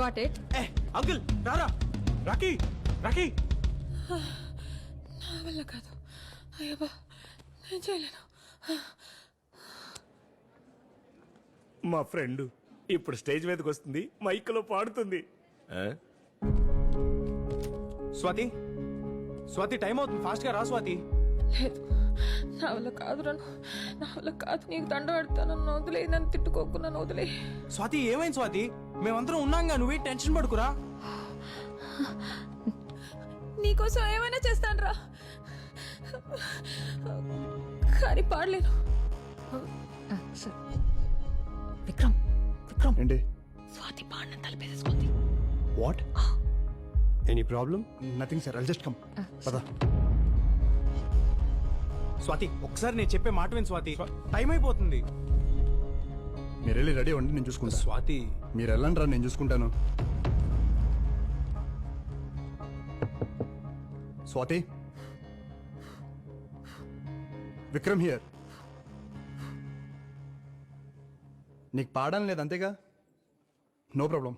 Got it? Uncle రారా Rocky Rocky నా వల్ల కాదు. అయ్యబ్బా, నేను చేయలేను. మా ఫ్రెండ్ ఇప్పుడు స్టేజ్ మీదకి వస్తుంది, మైక్లో పాడుతుంది. స్వాతి స్వాతి టైం అవుతుంది, ఫాస్ట్ గా రా స్వాతి. లేదు, నా వల్ల కాదు. నా వల్ల కాదు. నీకు దండ పెడతాను. నన్ను వదిలే, నన్ను తిట్టుకోకు, నన్ను వదిలే. స్వాతి ఏమైంది స్వాతి? మేమందరం ఉన్నాంగా, నువ్వే టెన్షన్ పడుకురా. నీకోసం ఏమైనా చేస్తాను రా, కానీ పాడలేను. విక్రమ్ విక్రమ్ ఏంటి? స్వాతి పాడిన తలపేసేసుకుంది. What? Any problem? Nothing sir, I'll just come. పద. స్వాతి ఒకసారి నేను చెప్పే మాట విని స్వాతి, టైం అయిపోతుంది. మీరు వెళ్ళి రెడీ అవ్వండి, నేను చూసుకుంటా. స్వాతి మీరు వెళ్ళండి రా, నేను చూసుకుంటాను. స్వాతి, విక్రమ్ హియర్. నీకు పాడడం లేదు అంతేగా? No problem.